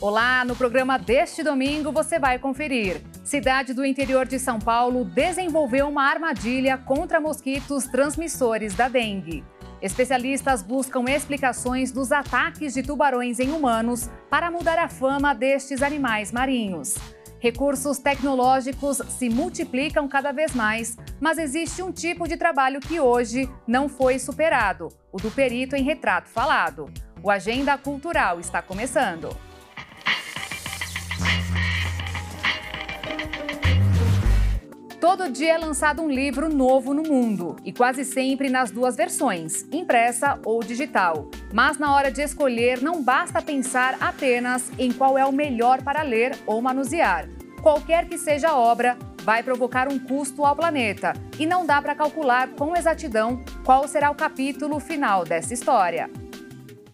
Olá, no programa deste domingo você vai conferir. Cidade do interior de São Paulo desenvolveu uma armadilha contra mosquitos transmissores da dengue. Especialistas buscam explicações dos ataques de tubarões em humanos para mudar a fama destes animais marinhos. Recursos tecnológicos se multiplicam cada vez mais, mas existe um tipo de trabalho que hoje não foi superado, o do perito em retrato falado. O Agenda Cultural está começando. Todo dia é lançado um livro novo no mundo, e quase sempre nas duas versões, impressa ou digital. Mas na hora de escolher, não basta pensar apenas em qual é o melhor para ler ou manusear. Qualquer que seja a obra, vai provocar um custo ao planeta, e não dá para calcular com exatidão qual será o capítulo final dessa história.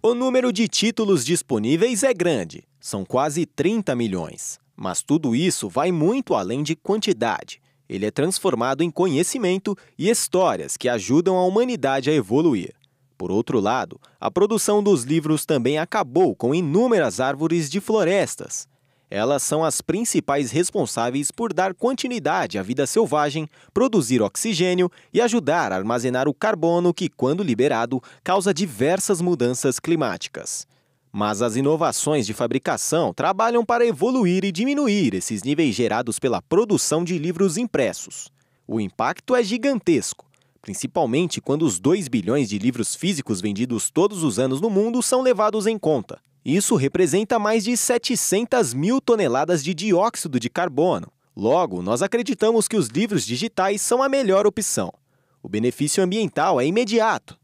O número de títulos disponíveis é grande, são quase 30 milhões. Mas tudo isso vai muito além de quantidade. Ele é transformado em conhecimento e histórias que ajudam a humanidade a evoluir. Por outro lado, a produção dos livros também acabou com inúmeras árvores de florestas. Elas são as principais responsáveis por dar continuidade à vida selvagem, produzir oxigênio e ajudar a armazenar o carbono que, quando liberado, causa diversas mudanças climáticas. Mas as inovações de fabricação trabalham para evoluir e diminuir esses níveis gerados pela produção de livros impressos. O impacto é gigantesco, principalmente quando os 2 bilhões de livros físicos vendidos todos os anos no mundo são levados em conta. Isso representa mais de 700 mil toneladas de dióxido de carbono. Logo, nós acreditamos que os livros digitais são a melhor opção. O benefício ambiental é imediato.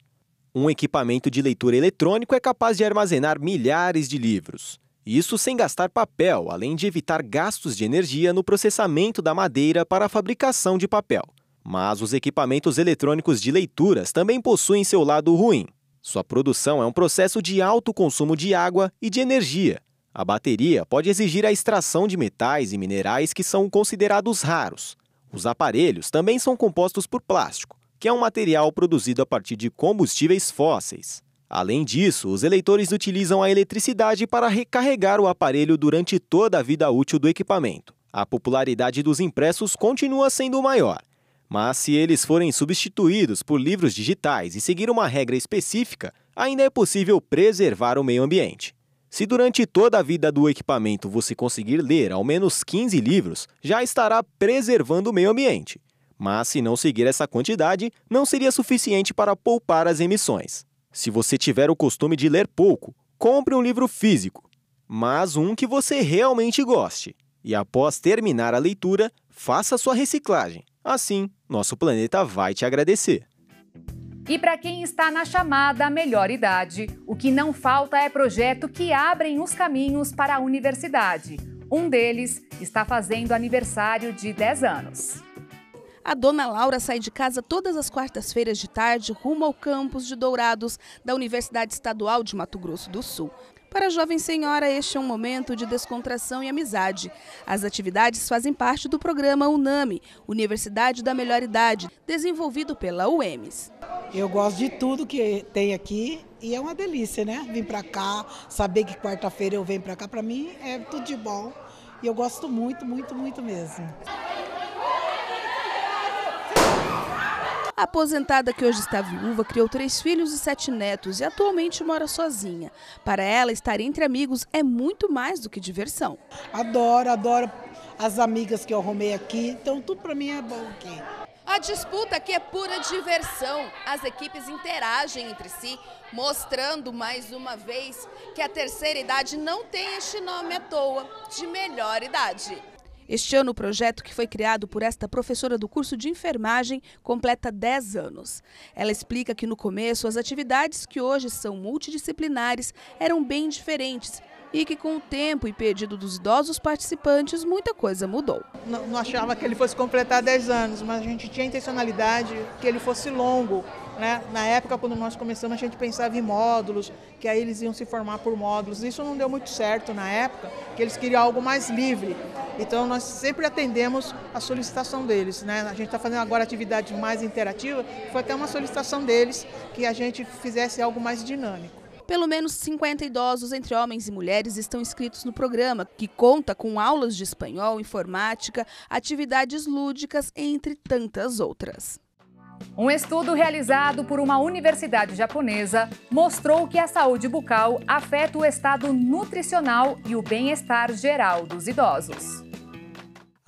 Um equipamento de leitura eletrônico é capaz de armazenar milhares de livros. Isso sem gastar papel, além de evitar gastos de energia no processamento da madeira para a fabricação de papel. Mas os equipamentos eletrônicos de leituras também possuem seu lado ruim. Sua produção é um processo de alto consumo de água e de energia. A bateria pode exigir a extração de metais e minerais que são considerados raros. Os aparelhos também são compostos por plástico, que é um material produzido a partir de combustíveis fósseis. Além disso, os eleitores utilizam a eletricidade para recarregar o aparelho durante toda a vida útil do equipamento. A popularidade dos impressos continua sendo maior, mas se eles forem substituídos por livros digitais e seguir uma regra específica, ainda é possível preservar o meio ambiente. Se durante toda a vida do equipamento você conseguir ler ao menos 15 livros, já estará preservando o meio ambiente. Mas se não seguir essa quantidade, não seria suficiente para poupar as emissões. Se você tiver o costume de ler pouco, compre um livro físico, mas um que você realmente goste. E após terminar a leitura, faça sua reciclagem. Assim, nosso planeta vai te agradecer. E para quem está na chamada melhor idade, o que não falta é projeto que abrem os caminhos para a universidade. Um deles está fazendo aniversário de 10 anos. A dona Laura sai de casa todas as quartas-feiras de tarde rumo ao campus de Dourados da Universidade Estadual de Mato Grosso do Sul. Para a jovem senhora, este é um momento de descontração e amizade. As atividades fazem parte do programa UNAMI, Universidade da Melhor Idade, desenvolvido pela UEMS. Eu gosto de tudo que tem aqui e é uma delícia, né? Vim para cá, saber que quarta-feira eu venho para cá, para mim é tudo de bom. E eu gosto muito, muito, muito mesmo. A aposentada, que hoje está viúva, criou 3 filhos e 7 netos e atualmente mora sozinha. Para ela, estar entre amigos é muito mais do que diversão. Adoro as amigas que eu arrumei aqui, então tudo para mim é bom aqui. A disputa aqui é pura diversão. As equipes interagem entre si, mostrando mais uma vez que a terceira idade não tem este nome à toa, de melhor idade. Este ano, o projeto, que foi criado por esta professora do curso de enfermagem, completa 10 anos. Ela explica que no começo as atividades, que hoje são multidisciplinares, eram bem diferentes e que com o tempo e pedido dos idosos participantes, muita coisa mudou. Não achava que ele fosse completar 10 anos, mas a gente tinha a intencionalidade que ele fosse longo, né? Na época, quando nós começamos, a gente pensava em módulos, que aí eles iam se formar por módulos. Isso não deu muito certo na época, que eles queriam algo mais livre. Então, nós sempre atendemos a solicitação deles, né? A gente está fazendo agora atividade mais interativa, foi até uma solicitação deles que a gente fizesse algo mais dinâmico. Pelo menos 50 idosos, entre homens e mulheres, estão inscritos no programa, que conta com aulas de espanhol, informática, atividades lúdicas, entre tantas outras. Um estudo realizado por uma universidade japonesa mostrou que a saúde bucal afeta o estado nutricional e o bem-estar geral dos idosos.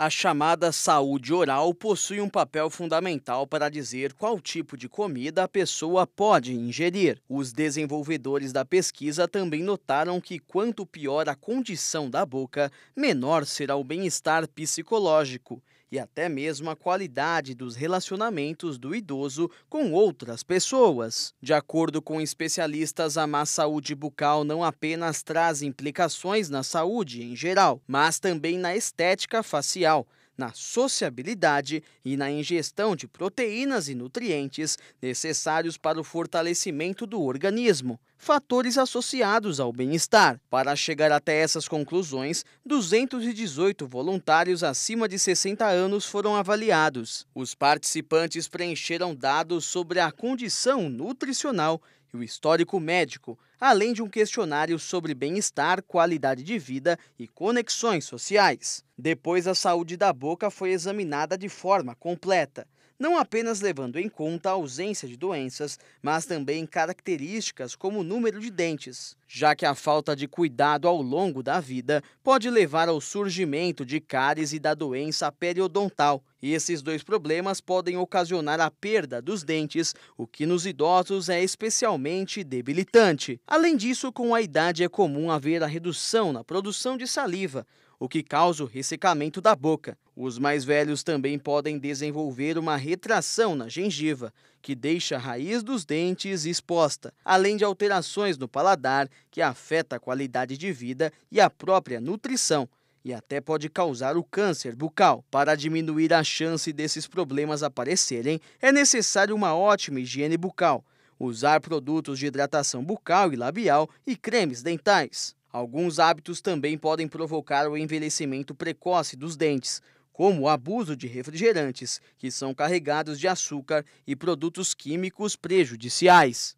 A chamada saúde oral possui um papel fundamental para dizer qual tipo de comida a pessoa pode ingerir. Os desenvolvedores da pesquisa também notaram que quanto pior a condição da boca, menor será o bem-estar psicológico e até mesmo a qualidade dos relacionamentos do idoso com outras pessoas. De acordo com especialistas, a má saúde bucal não apenas traz implicações na saúde em geral, mas também na estética facial, na sociabilidade e na ingestão de proteínas e nutrientes necessários para o fortalecimento do organismo, fatores associados ao bem-estar. Para chegar até essas conclusões, 218 voluntários acima de 60 anos foram avaliados. Os participantes preencheram dados sobre a condição nutricional e o histórico médico, além de um questionário sobre bem-estar, qualidade de vida e conexões sociais. Depois, a saúde da boca foi examinada de forma completa, não apenas levando em conta a ausência de doenças, mas também características como o número de dentes, já que a falta de cuidado ao longo da vida pode levar ao surgimento de cáries e da doença periodontal. E esses dois problemas podem ocasionar a perda dos dentes, o que nos idosos é especialmente debilitante. Além disso, com a idade é comum haver a redução na produção de saliva, o que causa o ressecamento da boca. Os mais velhos também podem desenvolver uma retração na gengiva, que deixa a raiz dos dentes exposta, além de alterações no paladar, que afeta a qualidade de vida e a própria nutrição, e até pode causar o câncer bucal. Para diminuir a chance desses problemas aparecerem, é necessário uma ótima higiene bucal, usar produtos de hidratação bucal e labial e cremes dentais. Alguns hábitos também podem provocar o envelhecimento precoce dos dentes, como o abuso de refrigerantes, que são carregados de açúcar e produtos químicos prejudiciais.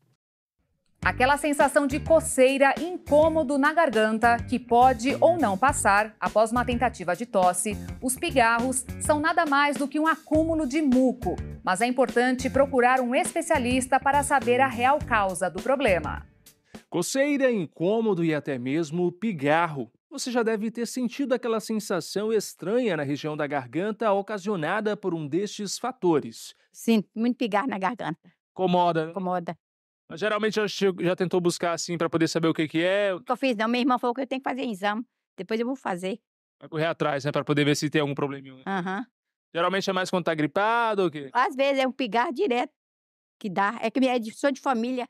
Aquela sensação de coceira e incômodo na garganta que pode ou não passar após uma tentativa de tosse, os pigarros são nada mais do que um acúmulo de muco, mas é importante procurar um especialista para saber a real causa do problema. Coceira, incômodo e até mesmo pigarro. Você já deve ter sentido aquela sensação estranha na região da garganta ocasionada por um destes fatores. Sinto muito pigarro na garganta. Incomoda, né? Incomoda. Mas geralmente já tentou buscar assim para poder saber o que que é, O que eu fiz não, minha irmã falou que eu tenho que fazer exame. Depois eu vou fazer. vai correr atrás, né, para poder ver se tem algum probleminha, né? Aham. Geralmente é mais quando tá gripado ou o quê? Às vezes é um pigarro direto que dá. É que sou de família.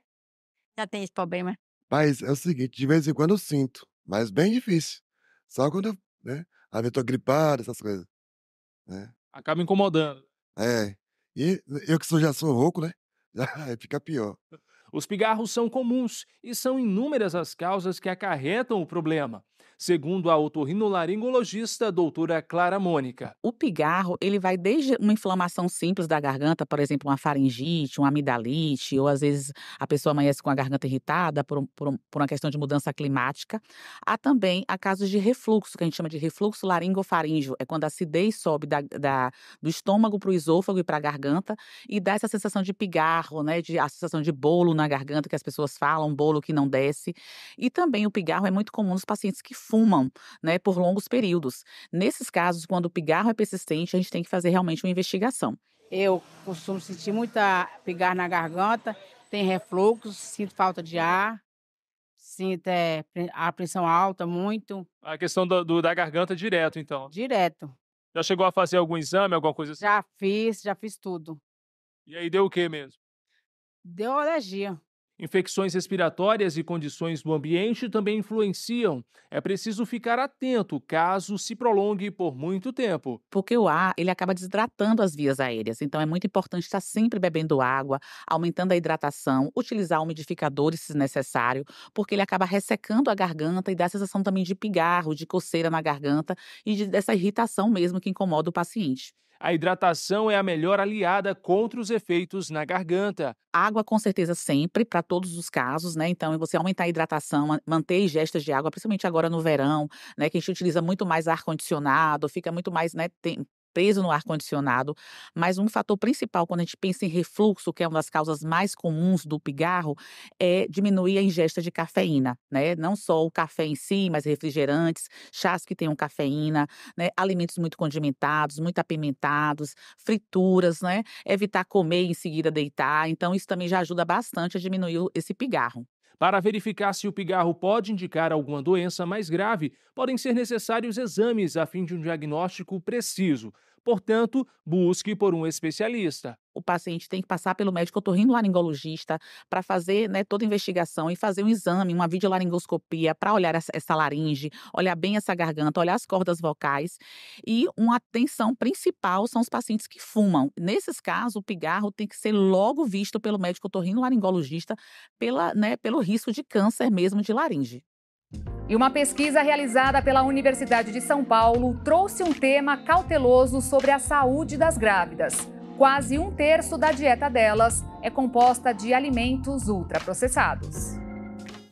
Já tem esse problema. Mas é o seguinte, de vez em quando eu sinto, mas bem difícil. Só quando eu, né, às vezes eu tô gripado, essas coisas, né? Acaba incomodando. É. E eu que já sou rouco, né? Já fica pior. Os pigarros são comuns e são inúmeras as causas que acarretam o problema, segundo a otorrinolaringologista doutora Clara Mônica. O pigarro, ele vai desde uma inflamação simples da garganta, por exemplo, uma faringite, uma amidalite, ou às vezes a pessoa amanhece com a garganta irritada por uma questão de mudança climática, há também a casos de refluxo, que a gente chama de refluxo laringofaríngeo, é quando a acidez sobe do estômago para o esôfago e para a garganta e dá essa sensação de pigarro, né, a sensação de bolo na garganta que as pessoas falam, bolo que não desce. E também o pigarro é muito comum nos pacientes que fumam, né, por longos períodos. Nesses casos, quando o pigarro é persistente, a gente tem que fazer realmente uma investigação. Eu costumo sentir muita pigarro na garganta, tem refluxo, sinto falta de ar, sinto a pressão alta muito, A questão da garganta direto, então. direto. Já chegou a fazer algum exame, alguma coisa assim? Já fiz tudo. E aí deu o quê mesmo? Deu alergia. Infecções respiratórias e condições do ambiente também influenciam. É preciso ficar atento caso se prolongue por muito tempo. Porque o ar, ele acaba desidratando as vias aéreas. Então, é muito importante estar sempre bebendo água, aumentando a hidratação, utilizar umidificadores se necessário, porque ele acaba ressecando a garganta e dá a sensação também de pigarro, de coceira na garganta e dessa irritação mesmo que incomoda o paciente. A hidratação é a melhor aliada contra os efeitos na garganta. Água, com certeza, sempre, para todos os casos, né? Então, você aumentar a hidratação, manter ingestas de água, principalmente agora no verão, né? Que a gente utiliza muito mais ar-condicionado, fica muito mais, né? Preso no ar-condicionado, mas um fator principal quando a gente pensa em refluxo, que é uma das causas mais comuns do pigarro, é diminuir a ingesta de cafeína, né? Não só o café em si, mas refrigerantes, chás que tenham cafeína, né? Alimentos muito condimentados, muito apimentados, frituras, né? Evitar comer e em seguida deitar. Então, isso também já ajuda bastante a diminuir esse pigarro. Para verificar se o pigarro pode indicar alguma doença mais grave, podem ser necessários exames a fim de um diagnóstico preciso. Portanto, busque por um especialista. O paciente tem que passar pelo médico otorrinolaringologista para fazer, né, toda a investigação e fazer um exame, uma videolaringoscopia para olhar essa laringe, olhar bem essa garganta, olhar as cordas vocais. E uma atenção principal são os pacientes que fumam. Nesses casos, o pigarro tem que ser logo visto pelo médico otorrinolaringologista pelo risco de câncer mesmo de laringe. E uma pesquisa realizada pela Universidade de São Paulo trouxe um tema cauteloso sobre a saúde das grávidas. Quase 1/3 da dieta delas é composta de alimentos ultraprocessados.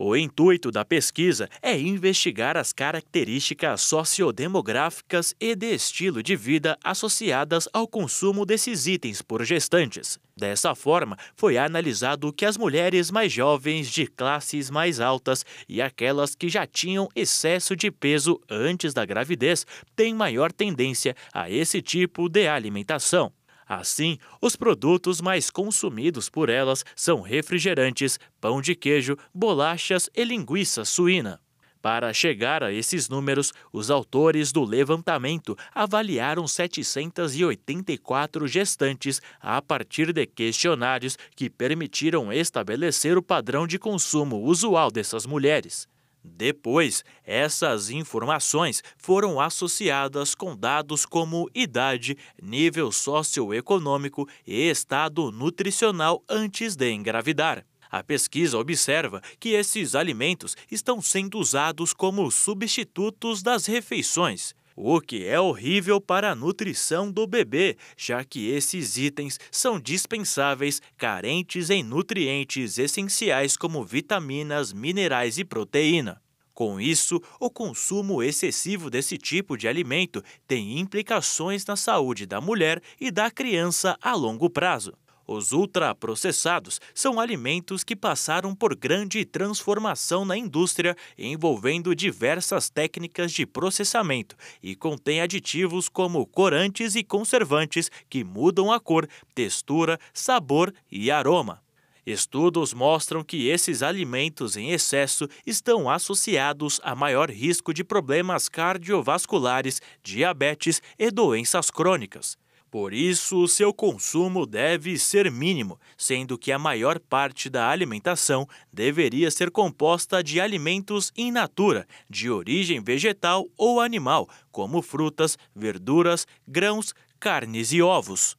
O intuito da pesquisa é investigar as características sociodemográficas e de estilo de vida associadas ao consumo desses itens por gestantes. Dessa forma, foi analisado que as mulheres mais jovens de classes mais altas e aquelas que já tinham excesso de peso antes da gravidez têm maior tendência a esse tipo de alimentação. Assim, os produtos mais consumidos por elas são refrigerantes, pão de queijo, bolachas e linguiça suína. Para chegar a esses números, os autores do levantamento avaliaram 784 gestantes a partir de questionários que permitiram estabelecer o padrão de consumo usual dessas mulheres. Depois, essas informações foram associadas com dados como idade, nível socioeconômico e estado nutricional antes de engravidar. A pesquisa observa que esses alimentos estão sendo usados como substitutos das refeições, o que é horrível para a nutrição do bebê, já que esses itens são dispensáveis, carentes em nutrientes essenciais como vitaminas, minerais e proteína. Com isso, o consumo excessivo desse tipo de alimento tem implicações na saúde da mulher e da criança a longo prazo. Os ultraprocessados são alimentos que passaram por grande transformação na indústria, envolvendo diversas técnicas de processamento e contêm aditivos como corantes e conservantes que mudam a cor, textura, sabor e aroma. Estudos mostram que esses alimentos em excesso estão associados a maior risco de problemas cardiovasculares, diabetes e doenças crônicas. Por isso, o seu consumo deve ser mínimo, sendo que a maior parte da alimentação deveria ser composta de alimentos in natura, de origem vegetal ou animal, como frutas, verduras, grãos, carnes e ovos.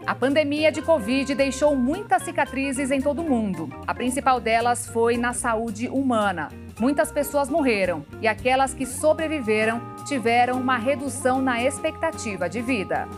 A pandemia de Covid deixou muitas cicatrizes em todo o mundo. A principal delas foi na saúde humana. Muitas pessoas morreram e aquelas que sobreviveram tiveram uma redução na expectativa de vida.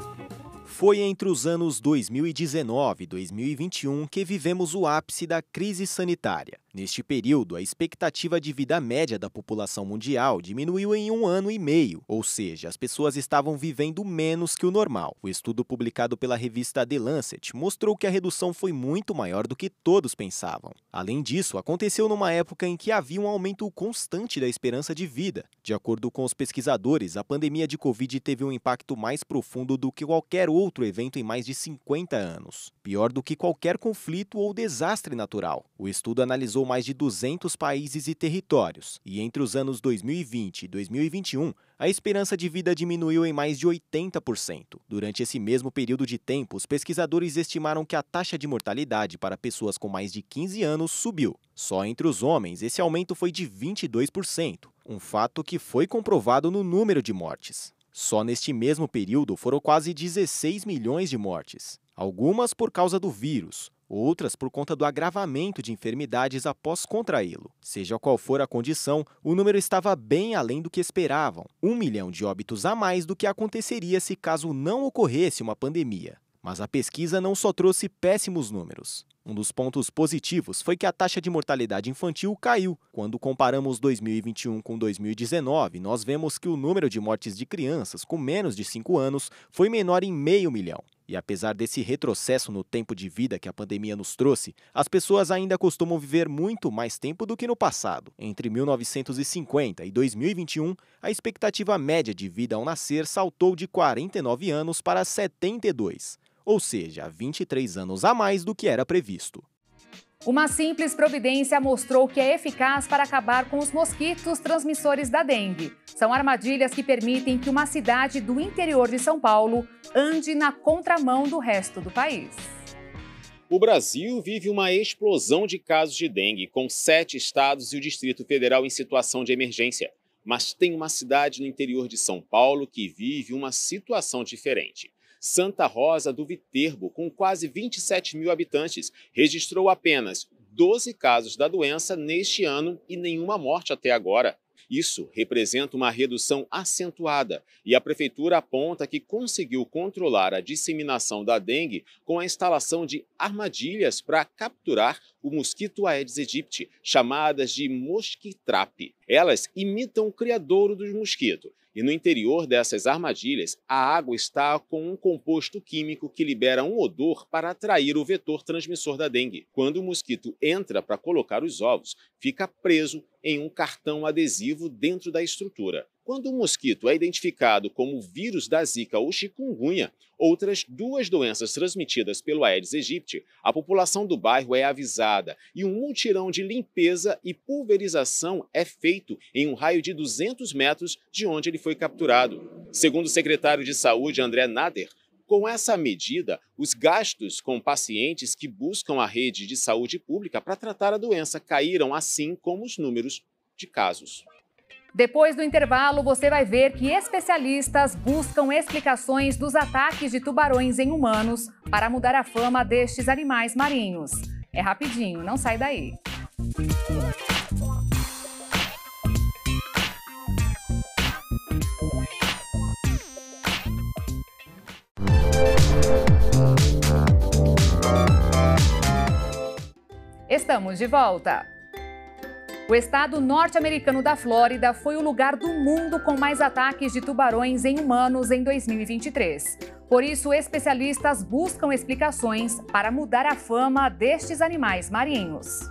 Foi entre os anos 2019 e 2021 que vivemos o ápice da crise sanitária. Neste período, a expectativa de vida média da população mundial diminuiu em 1 ano e meio, ou seja, as pessoas estavam vivendo menos que o normal. O estudo publicado pela revista The Lancet mostrou que a redução foi muito maior do que todos pensavam. Além disso, aconteceu numa época em que havia um aumento constante da esperança de vida. De acordo com os pesquisadores, a pandemia de Covid teve um impacto mais profundo do que qualquer outro evento em mais de 50 anos. Pior do que qualquer conflito ou desastre natural. O estudo analisou mais de 200 países e territórios, e entre os anos 2020 e 2021, a esperança de vida diminuiu em mais de 80%. Durante esse mesmo período de tempo, os pesquisadores estimaram que a taxa de mortalidade para pessoas com mais de 15 anos subiu. Só entre os homens, esse aumento foi de 22%, um fato que foi comprovado no número de mortes. Só neste mesmo período foram quase 16 milhões de mortes. Algumas por causa do vírus, outras por conta do agravamento de enfermidades após contraí-lo. Seja qual for a condição, o número estava bem além do que esperavam, 1 milhão de óbitos a mais do que aconteceria se caso não ocorresse uma pandemia. Mas a pesquisa não só trouxe péssimos números. Um dos pontos positivos foi que a taxa de mortalidade infantil caiu. Quando comparamos 2021 com 2019, nós vemos que o número de mortes de crianças com menos de 5 anos foi menor em 500 mil. E apesar desse retrocesso no tempo de vida que a pandemia nos trouxe, as pessoas ainda costumam viver muito mais tempo do que no passado. Entre 1950 e 2021, a expectativa média de vida ao nascer saltou de 49 anos para 72. Ou seja, 23 anos a mais do que era previsto. Uma simples providência mostrou que é eficaz para acabar com os mosquitos transmissores da dengue. São armadilhas que permitem que uma cidade do interior de São Paulo ande na contramão do resto do país. O Brasil vive uma explosão de casos de dengue, com 7 estados e o Distrito Federal em situação de emergência. Mas tem uma cidade no interior de São Paulo que vive uma situação diferente. Santa Rosa do Viterbo, com quase 27 mil habitantes, registrou apenas 12 casos da doença neste ano e nenhuma morte até agora. Isso representa uma redução acentuada e a prefeitura aponta que conseguiu controlar a disseminação da dengue com a instalação de armadilhas para capturar o mosquito Aedes aegypti, chamadas de mosquitrap. Elas imitam o criadouro do mosquito. E no interior dessas armadilhas, a água está com um composto químico que libera um odor para atrair o vetor transmissor da dengue. Quando o mosquito entra para colocar os ovos, fica preso em um cartão adesivo dentro da estrutura. Quando o mosquito é identificado como vírus da Zika ou chikungunya, outras 2 doenças transmitidas pelo Aedes aegypti, a população do bairro é avisada e um mutirão de limpeza e pulverização é feito em um raio de 200 metros de onde ele foi capturado. Segundo o secretário de Saúde, André Nader, com essa medida, os gastos com pacientes que buscam a rede de saúde pública para tratar a doença caíram, assim como os números de casos. Depois do intervalo, você vai ver que especialistas buscam explicações dos ataques de tubarões em humanos para mudar a fama destes animais marinhos. É rapidinho, não sai daí. Estamos de volta. O estado norte-americano da Flórida foi o lugar do mundo com mais ataques de tubarões em humanos em 2023. Por isso, especialistas buscam explicações para mudar a fama destes animais marinhos.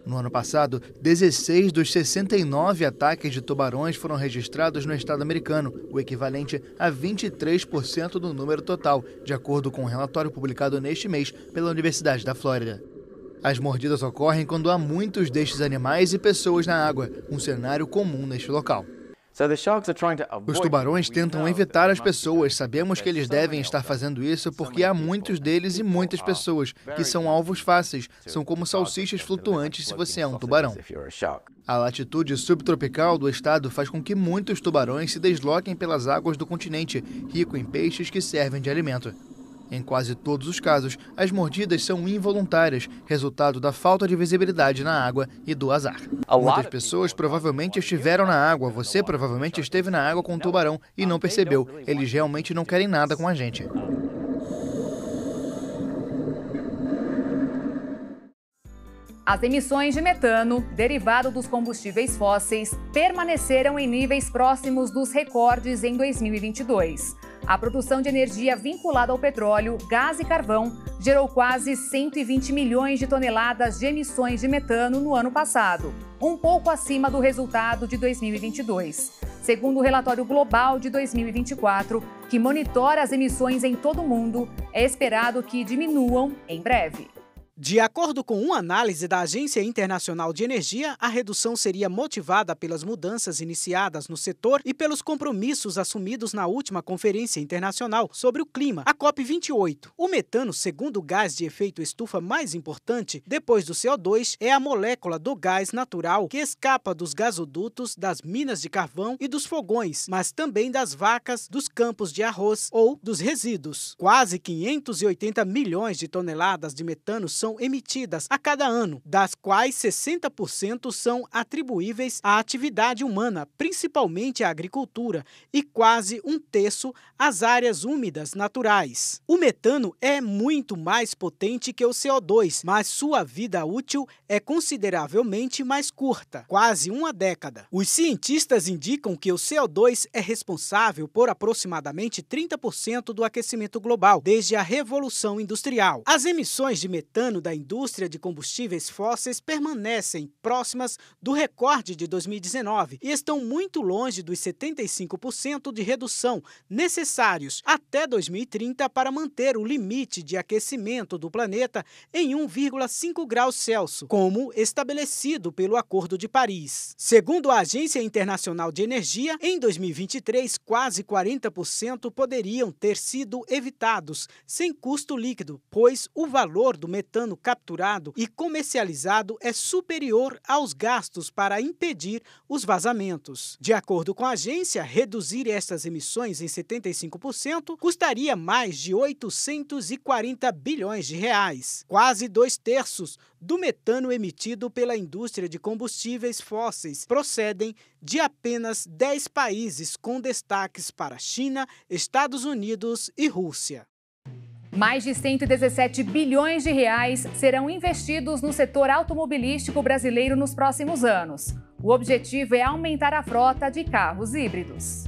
No ano passado, 16 dos 69 ataques de tubarões foram registrados no estado americano, o equivalente a 23% do número total, de acordo com um relatório publicado neste mês pela Universidade da Flórida. As mordidas ocorrem quando há muitos destes animais e pessoas na água, um cenário comum neste local. Os tubarões tentam evitar as pessoas. Sabemos que eles devem estar fazendo isso porque há muitos deles e muitas pessoas, que são alvos fáceis. São como salsichas flutuantes se você é um tubarão. A latitude subtropical do estado faz com que muitos tubarões se desloquem pelas águas do continente, rico em peixes que servem de alimento. Em quase todos os casos, as mordidas são involuntárias, resultado da falta de visibilidade na água e do azar. Muitas pessoas provavelmente estiveram na água, você provavelmente esteve na água com um tubarão e não percebeu. Eles realmente não querem nada com a gente. As emissões de metano, derivado dos combustíveis fósseis, permaneceram em níveis próximos dos recordes em 2022. A produção de energia vinculada ao petróleo, gás e carvão gerou quase 120 milhões de toneladas de emissões de metano no ano passado, um pouco acima do resultado de 2022. Segundo o relatório global de 2024, que monitora as emissões em todo o mundo, é esperado que diminuam em breve. De acordo com uma análise da Agência Internacional de Energia, a redução seria motivada pelas mudanças iniciadas no setor e pelos compromissos assumidos na última Conferência Internacional sobre o Clima, a COP28. O metano, segundo o gás de efeito estufa mais importante, depois do CO2, é a molécula do gás natural que escapa dos gasodutos, das minas de carvão e dos fogões, mas também das vacas, dos campos de arroz ou dos resíduos. Quase 580 milhões de toneladas de metano são emitidas a cada ano, das quais 60% são atribuíveis à atividade humana, principalmente à agricultura, e quase um terço às áreas úmidas naturais. O metano é muito mais potente que o CO2, mas sua vida útil é consideravelmente mais curta, quase uma década. Os cientistas indicam que o CO2 é responsável por aproximadamente 30% do aquecimento global desde a Revolução Industrial. As emissões de metano da indústria de combustíveis fósseis permanecem próximas do recorde de 2019 e estão muito longe dos 75% de redução necessários até 2030 para manter o limite de aquecimento do planeta em 1,5 graus Celsius, como estabelecido pelo Acordo de Paris. Segundo a Agência Internacional de Energia, em 2023, quase 40% poderiam ter sido evitados sem custo líquido, pois o valor do metano capturado e comercializado é superior aos gastos para impedir os vazamentos. De acordo com a agência, reduzir estas emissões em 75% custaria mais de 840 bilhões de reais. Quase 2/3 do metano emitido pela indústria de combustíveis fósseis procedem de apenas 10 países, com destaques para China, Estados Unidos e Rússia. Mais de 117 bilhões de reais serão investidos no setor automobilístico brasileiro nos próximos anos. O objetivo é aumentar a frota de carros híbridos.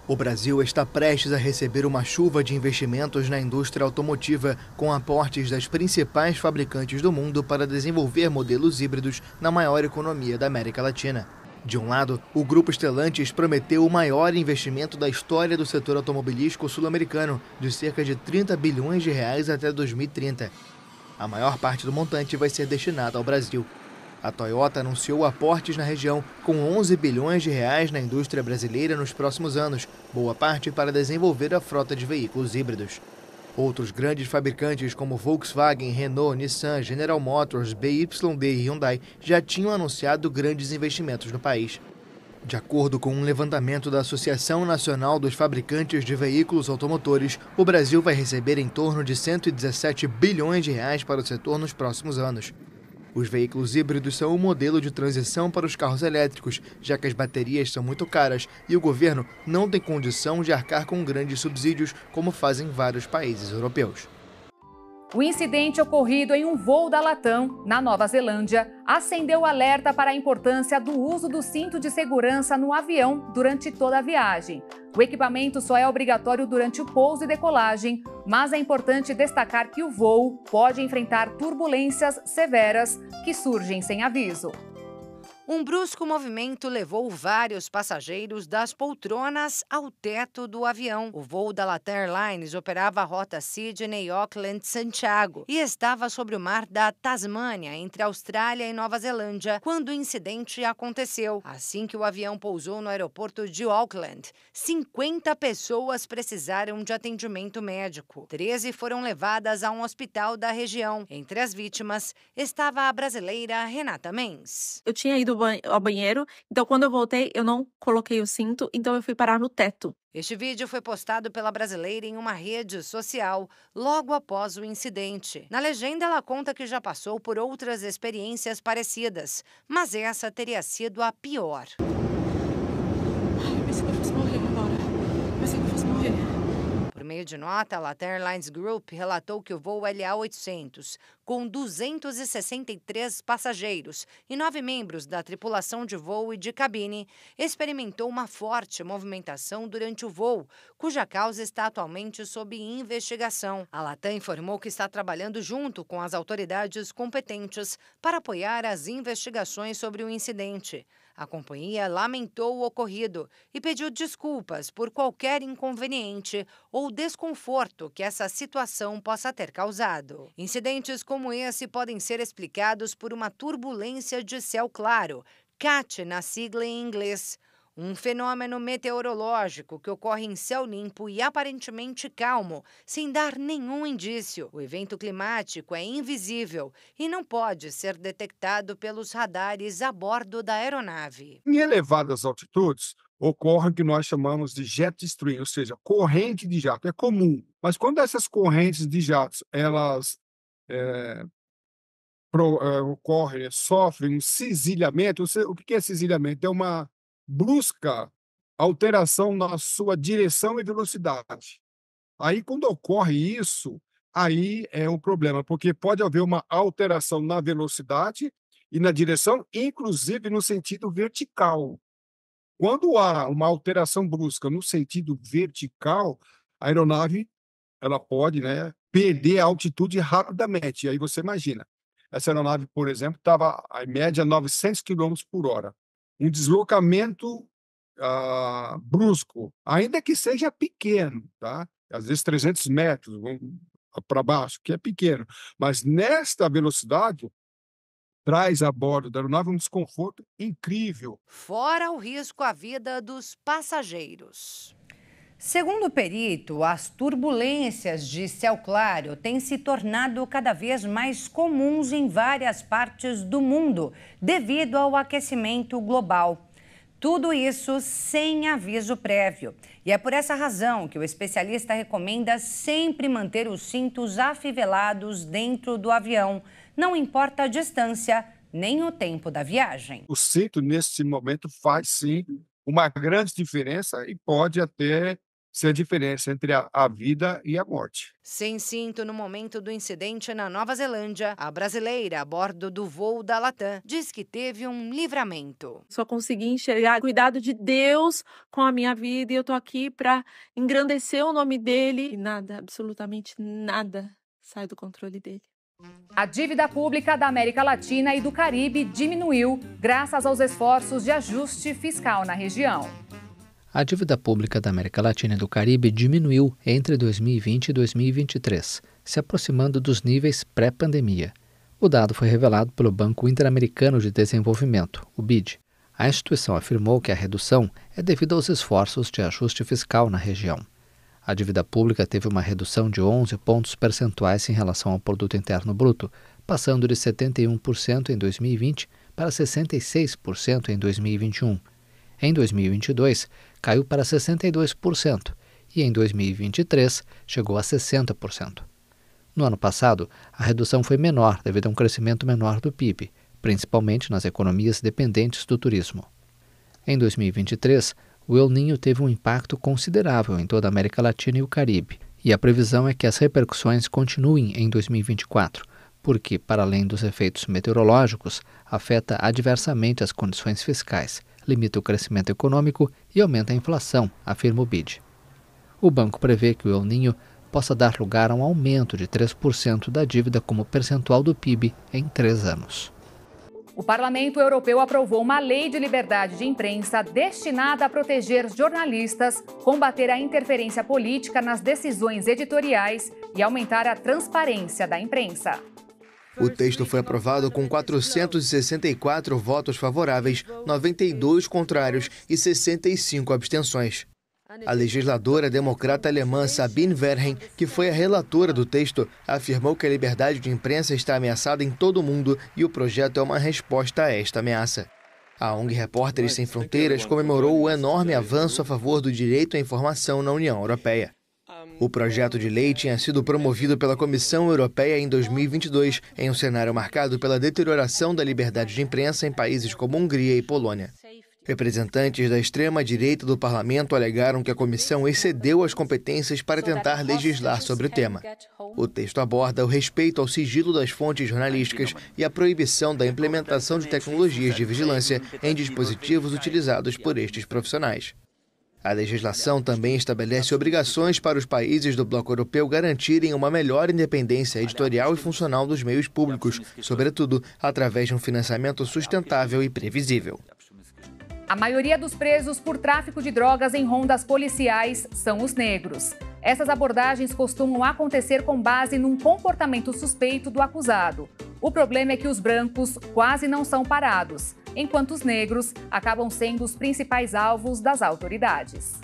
O Brasil está prestes a receber uma chuva de investimentos na indústria automotiva, com aportes das principais fabricantes do mundo para desenvolver modelos híbridos na maior economia da América Latina. De um lado, o Grupo Stellantis prometeu o maior investimento da história do setor automobilístico sul-americano, de cerca de 30 bilhões de reais até 2030. A maior parte do montante vai ser destinada ao Brasil. A Toyota anunciou aportes na região, com 11 bilhões de reais na indústria brasileira nos próximos anos, boa parte para desenvolver a frota de veículos híbridos. Outros grandes fabricantes como Volkswagen, Renault, Nissan, General Motors, BYD e Hyundai já tinham anunciado grandes investimentos no país. De acordo com um levantamento da Associação Nacional dos Fabricantes de Veículos Automotores, o Brasil vai receber em torno de 117 bilhões de reais para o setor nos próximos anos. Os veículos híbridos são um modelo de transição para os carros elétricos, já que as baterias são muito caras e o governo não tem condição de arcar com grandes subsídios, como fazem vários países europeus. O incidente ocorrido em um voo da Latam, na Nova Zelândia, acendeu o alerta para a importância do uso do cinto de segurança no avião durante toda a viagem. O equipamento só é obrigatório durante o pouso e decolagem, mas é importante destacar que o voo pode enfrentar turbulências severas que surgem sem aviso. Um brusco movimento levou vários passageiros das poltronas ao teto do avião. O voo da Latam Airlines operava a rota Sydney-Auckland-Santiago e estava sobre o mar da Tasmânia, entre Austrália e Nova Zelândia, quando o incidente aconteceu. Assim que o avião pousou no aeroporto de Auckland, 50 pessoas precisaram de atendimento médico. 13 foram levadas a um hospital da região. Entre as vítimas estava a brasileira Renata Mendes. Eu tinha ido ao banheiro, então quando eu voltei eu não coloquei o cinto, então eu fui parar no teto. Este vídeo foi postado pela brasileira em uma rede social logo após o incidente. Na legenda ela conta que já passou por outras experiências parecidas, mas essa teria sido a pior. Ai, pensei que eu fosse morrer agora. Pensei que eu fosse morrer. Por meio de nota, a Latam Airlines Group relatou que o voo LA800, com 263 passageiros e 9 membros da tripulação de voo e de cabine, experimentou uma forte movimentação durante o voo, cuja causa está atualmente sob investigação. A Latam informou que está trabalhando junto com as autoridades competentes para apoiar as investigações sobre o incidente. A companhia lamentou o ocorrido e pediu desculpas por qualquer inconveniente ou desconforto que essa situação possa ter causado. Incidentes como esse podem ser explicados por uma turbulência de céu claro, CAT na sigla em inglês. Um fenômeno meteorológico que ocorre em céu limpo e aparentemente calmo, sem dar nenhum indício. O evento climático é invisível e não pode ser detectado pelos radares a bordo da aeronave. Em elevadas altitudes, ocorre o que nós chamamos de jet stream, ou seja, corrente de jato. É comum, mas quando essas correntes de jatos elas ocorrem, sofrem um cisilhamento. O que é cisilhamento? É uma brusca alteração na sua direção e velocidade. Aí, quando ocorre isso, aí é um problema, porque pode haver uma alteração na velocidade e na direção, inclusive no sentido vertical. Quando há uma alteração brusca no sentido vertical, a aeronave ela pode, perder a altitude rapidamente. E aí você imagina, essa aeronave, por exemplo, estava em média 900 km por hora. Um deslocamento brusco, ainda que seja pequeno, tá? Às vezes 300 metros para baixo, que é pequeno, mas nesta velocidade traz a bordo da aeronave um desconforto incrível. Fora o risco à vida dos passageiros. Segundo o perito, as turbulências de céu claro têm se tornado cada vez mais comuns em várias partes do mundo, devido ao aquecimento global. Tudo isso sem aviso prévio. E é por essa razão que o especialista recomenda sempre manter os cintos afivelados dentro do avião. Não importa a distância, nem o tempo da viagem. O cinto, nesse momento, faz sim uma grande diferença e pode até ser a diferença entre a vida e a morte. Sem cinto no momento do incidente na Nova Zelândia, a brasileira a bordo do voo da Latam diz que teve um livramento. Só consegui enxergar o cuidado de Deus com a minha vida e eu tô aqui para engrandecer o nome dele. E nada, absolutamente nada, sai do controle dele. A dívida pública da América Latina e do Caribe diminuiu graças aos esforços de ajuste fiscal na região. A dívida pública da América Latina e do Caribe diminuiu entre 2020 e 2023, se aproximando dos níveis pré-pandemia. O dado foi revelado pelo Banco Interamericano de Desenvolvimento, o BID. A instituição afirmou que a redução é devido aos esforços de ajuste fiscal na região. A dívida pública teve uma redução de 11 pontos percentuais em relação ao Produto Interno Bruto, passando de 71% em 2020 para 66% em 2021. Em 2022, caiu para 62% e em 2023 chegou a 60%. No ano passado, a redução foi menor devido a um crescimento menor do PIB, principalmente nas economias dependentes do turismo. Em 2023, o El Niño teve um impacto considerável em toda a América Latina e o Caribe, e a previsão é que as repercussões continuem em 2024, porque, para além dos efeitos meteorológicos, afeta adversamente as condições fiscais, limita o crescimento econômico e aumenta a inflação, afirma o BID. O banco prevê que o El Niño possa dar lugar a um aumento de 3% da dívida como percentual do PIB em 3 anos. O Parlamento Europeu aprovou uma lei de liberdade de imprensa destinada a proteger jornalistas, combater a interferência política nas decisões editoriais e aumentar a transparência da imprensa. O texto foi aprovado com 464 votos favoráveis, 92 contrários e 65 abstenções. A legisladora democrata alemã Sabine Verheyen, que foi a relatora do texto, afirmou que a liberdade de imprensa está ameaçada em todo o mundo e o projeto é uma resposta a esta ameaça. A ONG Repórteres Sem Fronteiras comemorou o enorme avanço a favor do direito à informação na União Europeia. O projeto de lei tinha sido promovido pela Comissão Europeia em 2022, em um cenário marcado pela deterioração da liberdade de imprensa em países como Hungria e Polônia. Representantes da extrema-direita do parlamento alegaram que a comissão excedeu as competências para tentar legislar sobre o tema. O texto aborda o respeito ao sigilo das fontes jornalísticas e a proibição da implementação de tecnologias de vigilância em dispositivos utilizados por estes profissionais. A legislação também estabelece obrigações para os países do bloco europeu garantirem uma melhor independência editorial e funcional dos meios públicos, sobretudo através de um financiamento sustentável e previsível. A maioria dos presos por tráfico de drogas em rondas policiais são os negros. Essas abordagens costumam acontecer com base num comportamento suspeito do acusado. O problema é que os brancos quase não são parados, enquanto os negros acabam sendo os principais alvos das autoridades.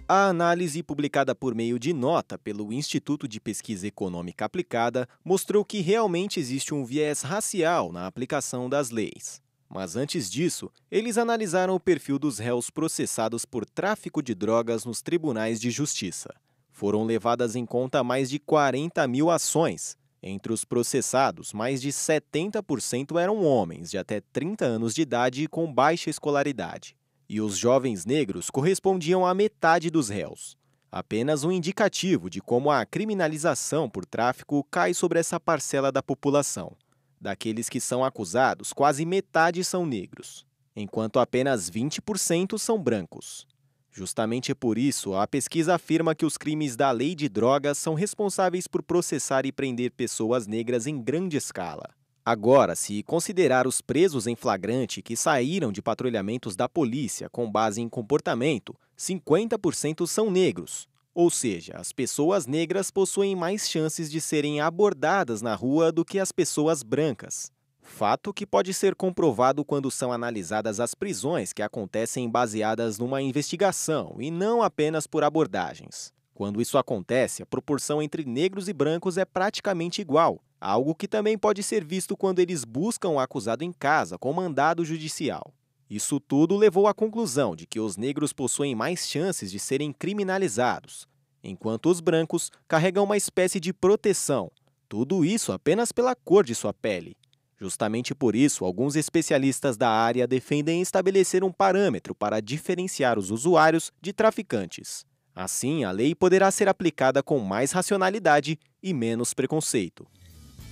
A análise publicada por meio de nota pelo Instituto de Pesquisa Econômica Aplicada mostrou que realmente existe um viés racial na aplicação das leis. Mas antes disso, eles analisaram o perfil dos réus processados por tráfico de drogas nos tribunais de justiça. Foram levadas em conta mais de 40 mil ações. Entre os processados, mais de 70% eram homens de até 30 anos de idade e com baixa escolaridade. E os jovens negros correspondiam à metade dos réus. Apenas um indicativo de como a criminalização por tráfico cai sobre essa parcela da população. Daqueles que são acusados, quase metade são negros, enquanto apenas 20% são brancos. Justamente por isso, a pesquisa afirma que os crimes da lei de drogas são responsáveis por processar e prender pessoas negras em grande escala. Agora, se considerar os presos em flagrante que saíram de patrulhamentos da polícia com base em comportamento, 50% são negros. Ou seja, as pessoas negras possuem mais chances de serem abordadas na rua do que as pessoas brancas. Fato que pode ser comprovado quando são analisadas as prisões que acontecem baseadas numa investigação e não apenas por abordagens. Quando isso acontece, a proporção entre negros e brancos é praticamente igual, algo que também pode ser visto quando eles buscam o acusado em casa com mandado judicial. Isso tudo levou à conclusão de que os negros possuem mais chances de serem criminalizados, enquanto os brancos carregam uma espécie de proteção, tudo isso apenas pela cor de sua pele. Justamente por isso, alguns especialistas da área defendem estabelecer um parâmetro para diferenciar os usuários de traficantes. Assim, a lei poderá ser aplicada com mais racionalidade e menos preconceito.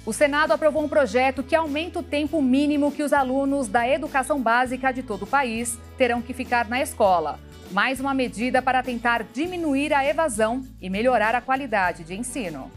O Senado aprovou um projeto que aumenta o tempo mínimo que os alunos da educação básica de todo o país terão que ficar na escola. Mais uma medida para tentar diminuir a evasão e melhorar a qualidade de ensino.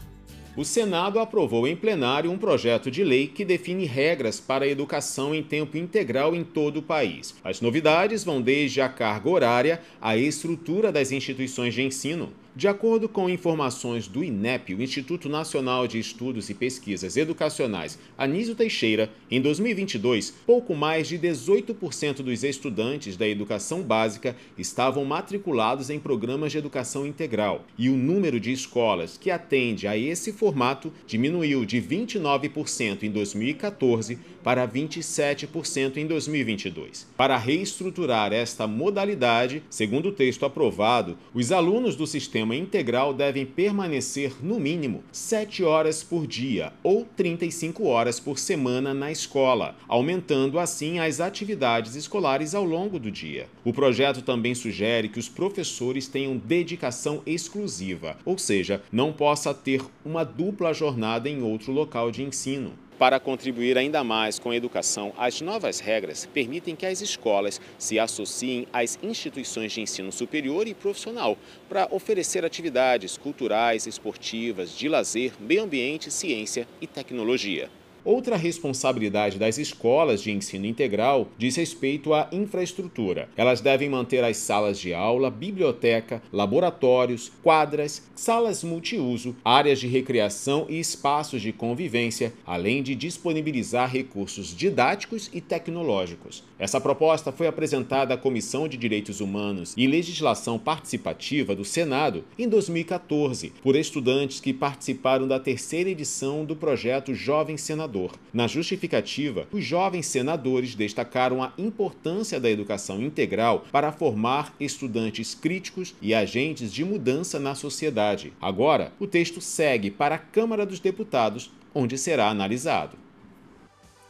O Senado aprovou em plenário um projeto de lei que define regras para a educação em tempo integral em todo o país. As novidades vão desde a carga horária à estrutura das instituições de ensino. De acordo com informações do INEP, o Instituto Nacional de Estudos e Pesquisas Educacionais Anísio Teixeira, em 2022, pouco mais de 18% dos estudantes da educação básica estavam matriculados em programas de educação integral, e o número de escolas que atende a esse formato diminuiu de 29% em 2014 para 27% em 2022. Para reestruturar esta modalidade, segundo o texto aprovado, os alunos do sistema integral devem permanecer no mínimo 7 horas por dia ou 35 horas por semana na escola, aumentando assim as atividades escolares ao longo do dia. O projeto também sugere que os professores tenham dedicação exclusiva, ou seja, não possa ter uma dupla jornada em outro local de ensino. Para contribuir ainda mais com a educação, as novas regras permitem que as escolas se associem às instituições de ensino superior e profissional para oferecer atividades culturais, esportivas, de lazer, meio ambiente, ciência e tecnologia. Outra responsabilidade das escolas de ensino integral diz respeito à infraestrutura. Elas devem manter as salas de aula, biblioteca, laboratórios, quadras, salas multiuso, áreas de recreação e espaços de convivência, além de disponibilizar recursos didáticos e tecnológicos. Essa proposta foi apresentada à Comissão de Direitos Humanos e Legislação Participativa do Senado em 2014, por estudantes que participaram da terceira edição do projeto Jovem Senador. Na justificativa, os jovens senadores destacaram a importância da educação integral para formar estudantes críticos e agentes de mudança na sociedade. Agora, o texto segue para a Câmara dos Deputados, onde será analisado.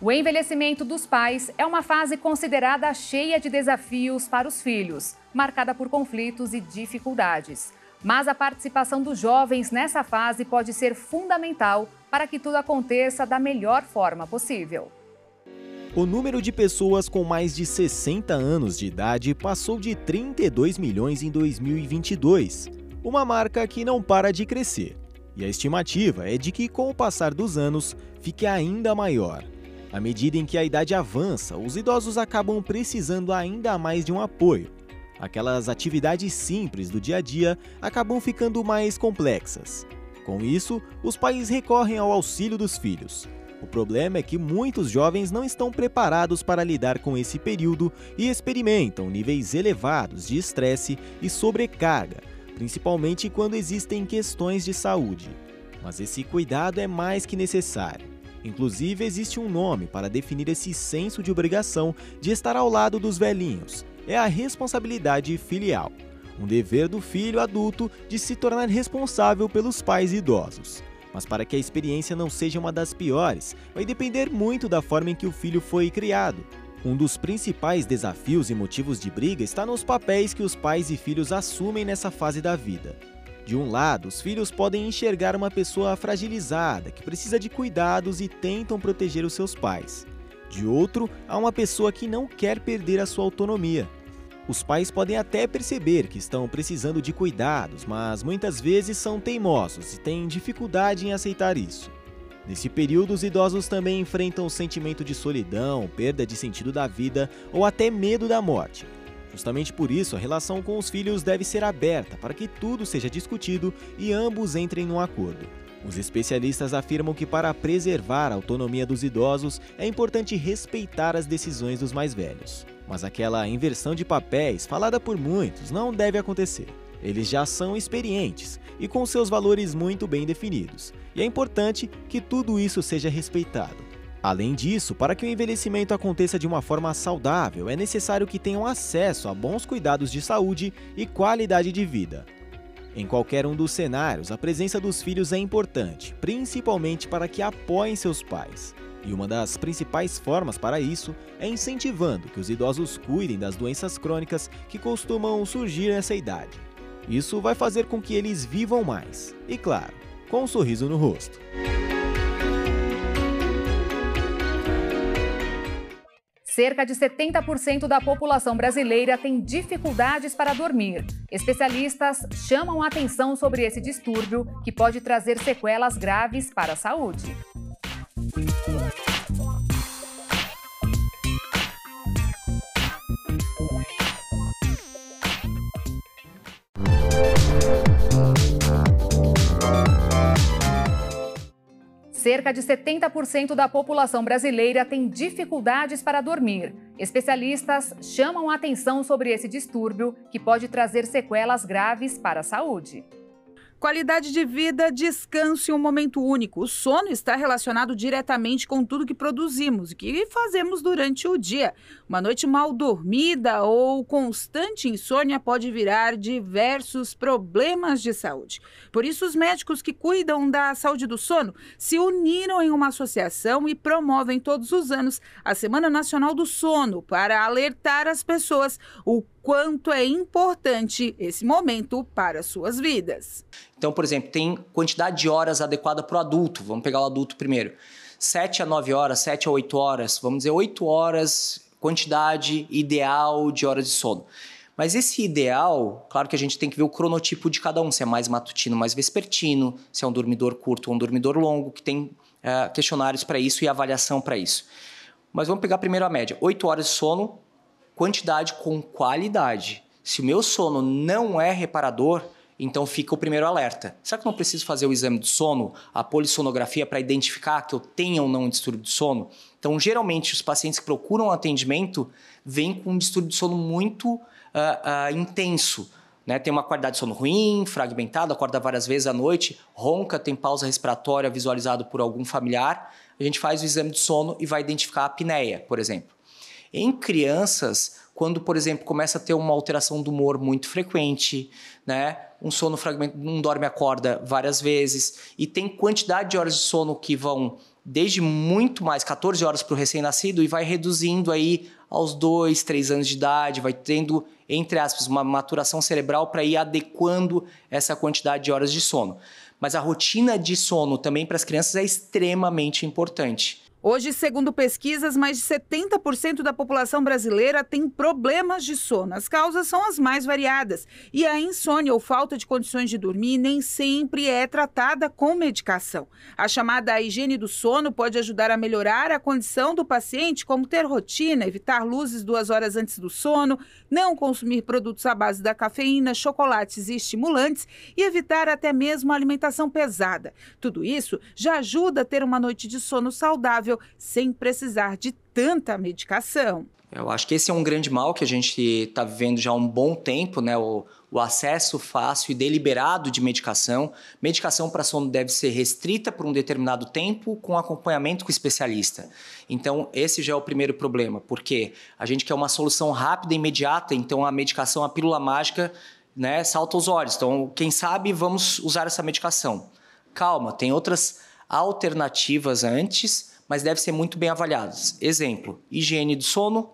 O envelhecimento dos pais é uma fase considerada cheia de desafios para os filhos, marcada por conflitos e dificuldades. Mas a participação dos jovens nessa fase pode ser fundamental para que tudo aconteça da melhor forma possível. O número de pessoas com mais de 60 anos de idade passou de 32 milhões em 2022, uma marca que não para de crescer. E a estimativa é de que, com o passar dos anos, fique ainda maior. À medida em que a idade avança, os idosos acabam precisando ainda mais de um apoio. Aquelas atividades simples do dia a dia acabam ficando mais complexas. Com isso, os pais recorrem ao auxílio dos filhos. O problema é que muitos jovens não estão preparados para lidar com esse período e experimentam níveis elevados de estresse e sobrecarga, principalmente quando existem questões de saúde. Mas esse cuidado é mais que necessário. Inclusive, existe um nome para definir esse senso de obrigação de estar ao lado dos velhinhos. É a responsabilidade filial, um dever do filho adulto de se tornar responsável pelos pais idosos. Mas para que a experiência não seja uma das piores, vai depender muito da forma em que o filho foi criado. Um dos principais desafios e motivos de briga está nos papéis que os pais e filhos assumem nessa fase da vida. De um lado, os filhos podem enxergar uma pessoa fragilizada, que precisa de cuidados e tentam proteger os seus pais. De outro, há uma pessoa que não quer perder a sua autonomia. Os pais podem até perceber que estão precisando de cuidados, mas muitas vezes são teimosos e têm dificuldade em aceitar isso. Nesse período, os idosos também enfrentam o sentimento de solidão, perda de sentido da vida ou até medo da morte. Justamente por isso, a relação com os filhos deve ser aberta para que tudo seja discutido e ambos entrem num acordo. Os especialistas afirmam que para preservar a autonomia dos idosos é importante respeitar as decisões dos mais velhos. Mas aquela inversão de papéis falada por muitos não deve acontecer. Eles já são experientes e com seus valores muito bem definidos. E é importante que tudo isso seja respeitado. Além disso, para que o envelhecimento aconteça de uma forma saudável, é necessário que tenham acesso a bons cuidados de saúde e qualidade de vida. Em qualquer um dos cenários, a presença dos filhos é importante, principalmente para que apoiem seus pais. E uma das principais formas para isso é incentivando que os idosos cuidem das doenças crônicas que costumam surgir nessa idade. Isso vai fazer com que eles vivam mais, e claro, com um sorriso no rosto. Cerca de 70% da população brasileira tem dificuldades para dormir. Especialistas chamam a atenção sobre esse distúrbio, que pode trazer sequelas graves para a saúde. Cerca de 70% da população brasileira tem dificuldades para dormir. Especialistas chamam a atenção sobre esse distúrbio, que pode trazer sequelas graves para a saúde. Qualidade de vida, descanso e um momento único. O sono está relacionado diretamente com tudo que produzimos e que fazemos durante o dia. Uma noite mal dormida ou constante insônia pode virar diversos problemas de saúde. Por isso, os médicos que cuidam da saúde do sono se uniram em uma associação e promovem todos os anos a Semana Nacional do Sono para alertar as pessoas o quanto é importante esse momento para suas vidas. Então, por exemplo, tem quantidade de horas adequada para o adulto. Vamos pegar o adulto primeiro. 7 a 9 horas, 7 a 8 horas, vamos dizer 8 horas, quantidade ideal de horas de sono. Mas esse ideal, claro que a gente tem que ver o cronotipo de cada um, se é mais matutino, mais vespertino, se é um dormidor curto ou um dormidor longo, que tem questionários para isso e avaliação para isso. Mas vamos pegar primeiro a média. 8 horas de sono, quantidade com qualidade. Se o meu sono não é reparador, então fica o primeiro alerta. Será que eu não preciso fazer o exame de sono, a polissonografia, para identificar que eu tenho ou não um distúrbio de sono? Então, geralmente, os pacientes que procuram atendimento vêm com um distúrbio de sono muito intenso. Né? Tem uma qualidade de sono ruim, fragmentado, acorda várias vezes à noite, ronca, tem pausa respiratória visualizado por algum familiar. A gente faz o exame de sono e vai identificar a apneia, por exemplo. Em crianças, quando, por exemplo, começa a ter uma alteração do humor muito frequente, né? Um sono fragmentado, não dorme, acorda várias vezes, e tem quantidade de horas de sono que vão desde muito mais, 14 horas para o recém-nascido, e vai reduzindo aí aos 2, 3 anos de idade, vai tendo, entre aspas, uma maturação cerebral para ir adequando essa quantidade de horas de sono. Mas a rotina de sono também para as crianças é extremamente importante. Hoje, segundo pesquisas, mais de 70% da população brasileira tem problemas de sono. As causas são as mais variadas. E a insônia ou falta de condições de dormir nem sempre é tratada com medicação. A chamada higiene do sono pode ajudar a melhorar a condição do paciente, como ter rotina, evitar luzes 2 horas antes do sono, não consumir produtos à base da cafeína, chocolates e estimulantes e evitar até mesmo a alimentação pesada. Tudo isso já ajuda a ter uma noite de sono saudável, sem precisar de tanta medicação. Eu acho que esse é um grande mal que a gente está vivendo já há um bom tempo, né? O acesso fácil e deliberado de medicação. Medicação para sono deve ser restrita por um determinado tempo, com acompanhamento com o especialista. Então, esse já é o primeiro problema, porque a gente quer uma solução rápida e imediata, então a medicação, a pílula mágica, né, salta aos olhos. Então, quem sabe, vamos usar essa medicação. Calma, tem outras alternativas antes, mas devem ser muito bem avaliadas. Exemplo, higiene do sono,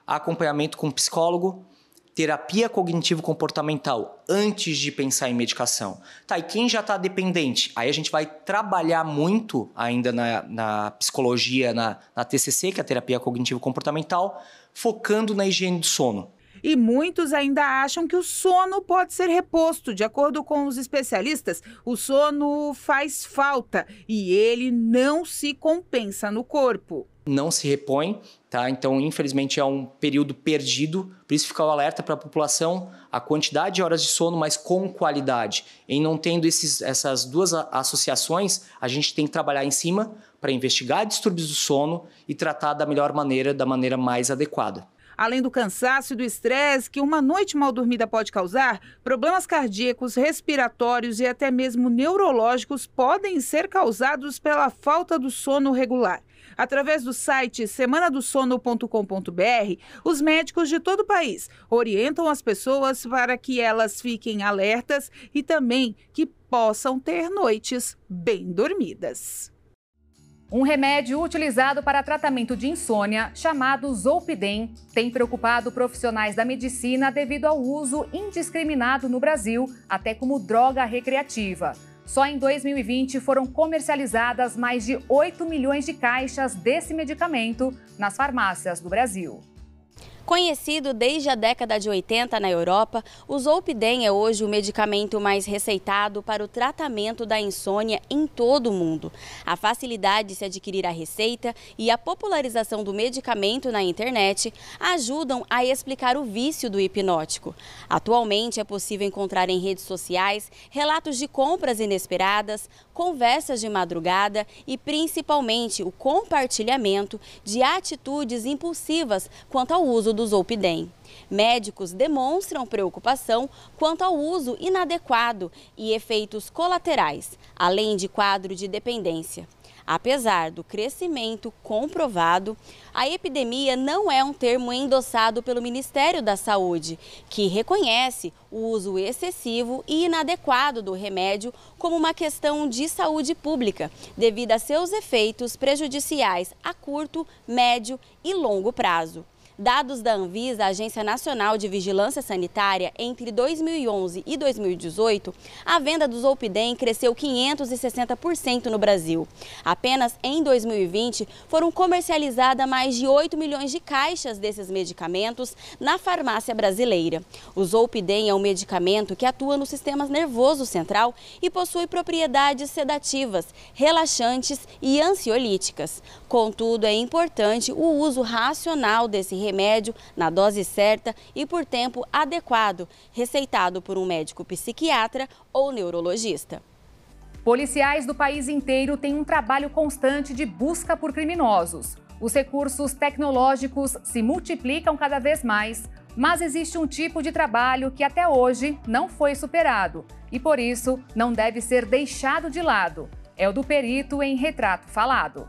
acompanhamento com psicólogo, terapia cognitivo-comportamental antes de pensar em medicação. Tá, e quem já está dependente? Aí a gente vai trabalhar muito ainda na psicologia, na TCC, que é a terapia cognitivo-comportamental, focando na higiene do sono. E muitos ainda acham que o sono pode ser reposto. De acordo com os especialistas, o sono faz falta e ele não se compensa no corpo. Não se repõe, tá? Então, infelizmente, é um período perdido. Por isso, fica o alerta para a população, a quantidade de horas de sono, mas com qualidade. Em não tendo essas duas associações, a gente tem que trabalhar em cima para investigar distúrbios do sono e tratar da melhor maneira, da maneira mais adequada. Além do cansaço e do estresse que uma noite mal dormida pode causar, problemas cardíacos, respiratórios e até mesmo neurológicos podem ser causados pela falta do sono regular. Através do site semanadosono.com.br, os médicos de todo o país orientam as pessoas para que elas fiquem alertas e também que possam ter noites bem dormidas. Um remédio utilizado para tratamento de insônia, chamado Zolpidem, tem preocupado profissionais da medicina devido ao uso indiscriminado no Brasil, até como droga recreativa. Só em 2020 foram comercializadas mais de 8 milhões de caixas desse medicamento nas farmácias do Brasil. Conhecido desde a década de 80 na Europa, o Zolpidem é hoje o medicamento mais receitado para o tratamento da insônia em todo o mundo. A facilidade de se adquirir a receita e a popularização do medicamento na internet ajudam a explicar o vício do hipnótico. Atualmente é possível encontrar em redes sociais relatos de compras inesperadas, conversas de madrugada e principalmente o compartilhamento de atitudes impulsivas quanto ao uso do Zolpidem. Médicos demonstram preocupação quanto ao uso inadequado e efeitos colaterais, além de quadro de dependência. Apesar do crescimento comprovado, a epidemia não é um termo endossado pelo Ministério da Saúde, que reconhece o uso excessivo e inadequado do remédio como uma questão de saúde pública, devido a seus efeitos prejudiciais a curto, médio e longo prazo. Dados da Anvisa, Agência Nacional de Vigilância Sanitária, entre 2011 e 2018, a venda do Zolpidem cresceu 560% no Brasil. Apenas em 2020 foram comercializadas mais de 8 milhões de caixas desses medicamentos na farmácia brasileira. O Zolpidem é um medicamento que atua no sistema nervoso central e possui propriedades sedativas, relaxantes e ansiolíticas. Contudo, é importante o uso racional desse remédio na dose certa e por tempo adequado, receitado por um médico psiquiatra ou neurologista. Policiais do país inteiro têm um trabalho constante de busca por criminosos. Os recursos tecnológicos se multiplicam cada vez mais, mas existe um tipo de trabalho que até hoje não foi superado e, por isso, não deve ser deixado de lado. É o do perito em retrato falado.